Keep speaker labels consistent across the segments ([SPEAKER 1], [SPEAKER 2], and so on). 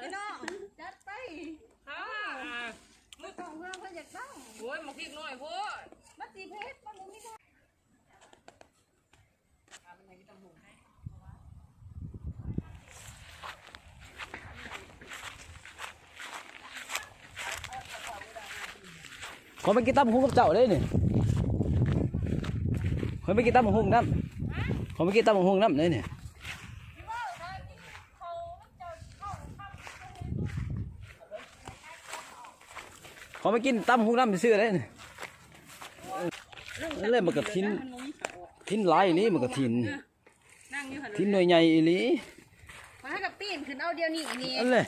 [SPEAKER 1] พี่น้องจัดไปมือกองเพื่อนเพื่อนอยากตั้งโอ้ยมาพริกหน่อยพูดมาตีเพชรมาหมูนี่ค่ะ
[SPEAKER 2] เขาไม่กินตั้มหุ้งกับเจ้าเลยนี่เขาไม่กินตั้มหุ้งน้ำเขาไม่กินตั้มหุ้งน้ำเลยนี่เขาไม่กินตั้มหุ้งน้ำไปซื้อเลยนี่นั่นเลยมันก็ทิ้นลายนี้มันก็ทิ้นหน่วยใหญ่อีหลี
[SPEAKER 1] มาให้กับปีนขึ้นเอาเดียวนี่นี่
[SPEAKER 2] นั่นเลย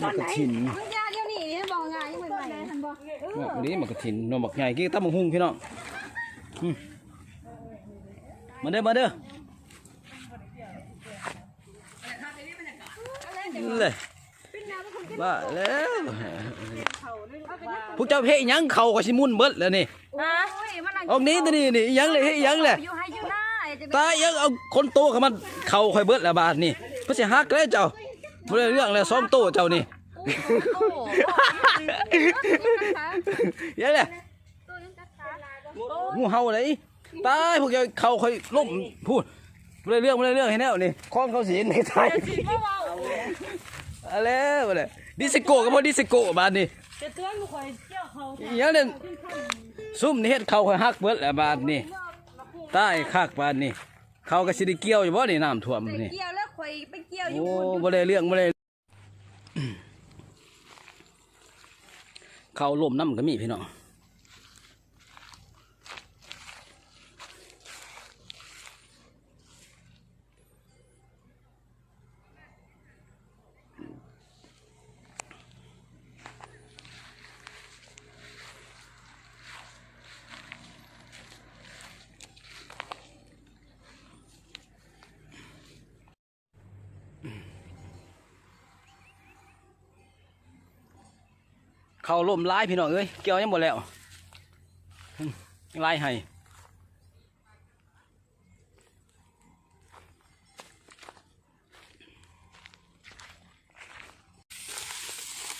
[SPEAKER 2] มันก็ทิ้น
[SPEAKER 1] มึงยาเดียวนี่นี่บอกง่ายยังไม่ไหวทันบอก
[SPEAKER 2] อันนี้มันก็ทิ้นนมบักใหญ่กินตั้มหุ้งพี่น้องมาเด้อเลยว่าแล้วพวกเจ้าเฮยังเข่าก็ชิมุนเบิดแล้วนี่ออกนี้ตัวนี้นี่ยังเลยเฮยังเลยตายังเอาคนโตเขามันเข่าค่อยเบิดแล้วบาทนี่เพื่อจะฮักแล้วเจ้าไม่ได้เรื่องเลยซ้อมโตเจ้านี่ยังเลยงูเห่าเลยตายพวกเจ้าเข่าค่อยล้มพูดไม่ได้เรื่องให้แน่นี่คล้องเขาสีในไทยอะไรวะเนี่ยดิสโก้ก็พอดิสโก้บานนี่ยังเนี่ยซุ่มนี่เฮ็ดเขาค่อยฮักเบิดแล้วบานนี่ใต้คักบานนี่เขาก็สิได้เกี่ยวอยู่บ่นี่น้ำท่วมนี่
[SPEAKER 1] เกี่ยวแล้วข่อยไปเกี่ยวอยู่
[SPEAKER 2] โอ้บ่ได้เรื่องบ่ได้เขาล่มน้ำก็มีพี่น้องเขาล่มลายพี่น้องเอ้ยเกี่ยวยังหมดแล้วลายให้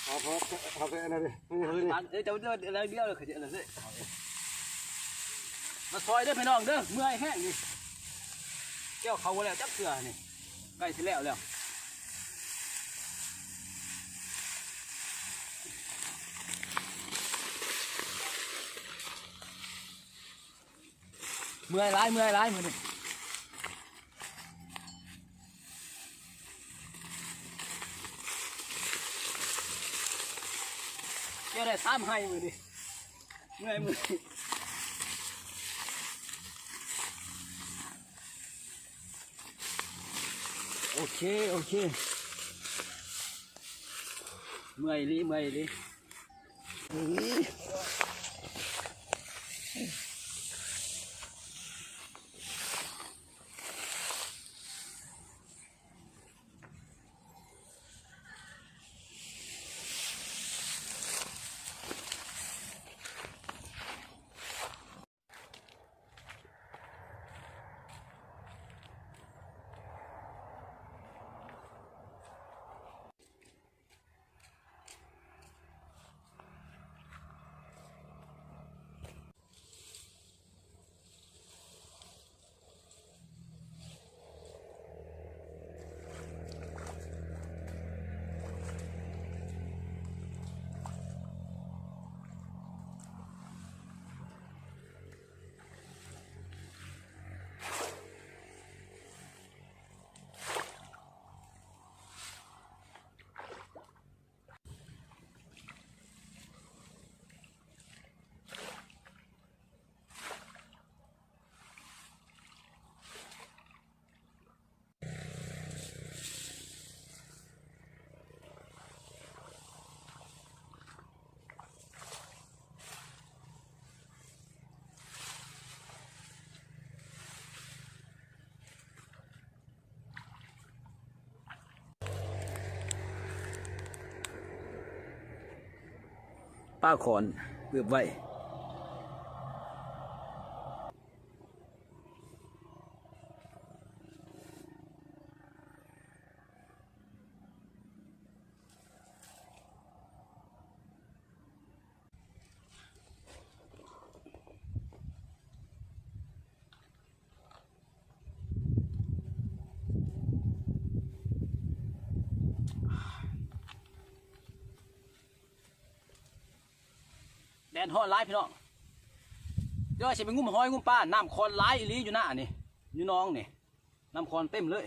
[SPEAKER 3] เอาไปอะไรดิ
[SPEAKER 2] เจ้าเดียวอะไรเดียวเลยขยันเลยมาซอยเด้อพี่น้องเด้อเมื่อยแห้งนี่เกี่ยวเขาแล้วจับเสือนี่ใกล้สิแล้วเมื่อยร้ายมือนี่เจ้าได้3ให้มือนี่เมื่อยมือโอเคเมื่อยลีป้าขอนเบือบไว้ ดห้อยร้ายพี่น้องเดี๋ยวจะไปงุ้มหอยงุ้มปลาน้ำคอนร้ายอีหลีอยู่หน้านี่อยู่น้องนี่น้ำคอนเต็มเลย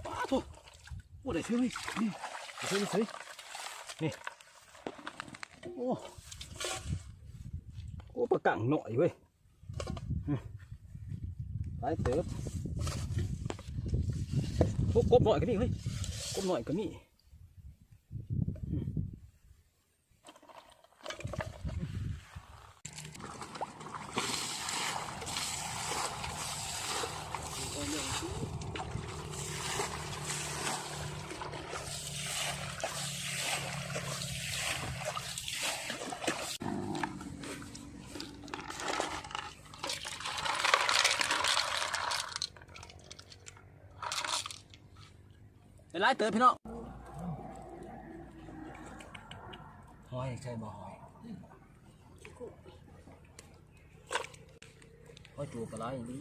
[SPEAKER 2] ป้าโถโอ้ได้ซื้อนี่ซื้อนี่โอ้ปลากังหน่อยเว้ยไปเติบโอ้กบหน่อยก็มีเว้ยกบหน่อยก็มีเป็นไรเติบพี่น้องหอยใช่บ่หอยจูบปลาไหลอย่างนี้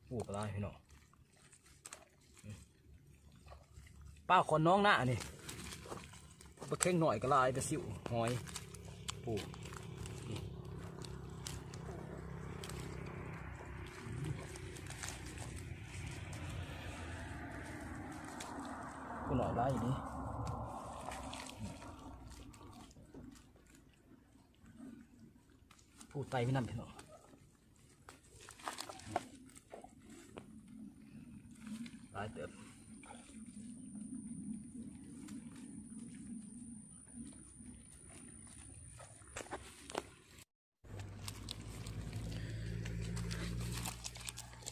[SPEAKER 2] โอ้ปลาไหลพี่น้องป้าคนน้องหน้านี่ปลาเข่งหน่อยก็ลายไปสิวหอยปูกูหน่อยลายอย่างนี้ปูไตไม่นำพี่น้องลายเติบ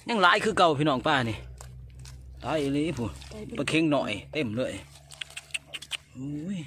[SPEAKER 2] ยังหลายคือเก่าพี่น้องป้านี่ตายอีหลีผู้ปลาเค็งหน่อยเต็มเลยอุ้ย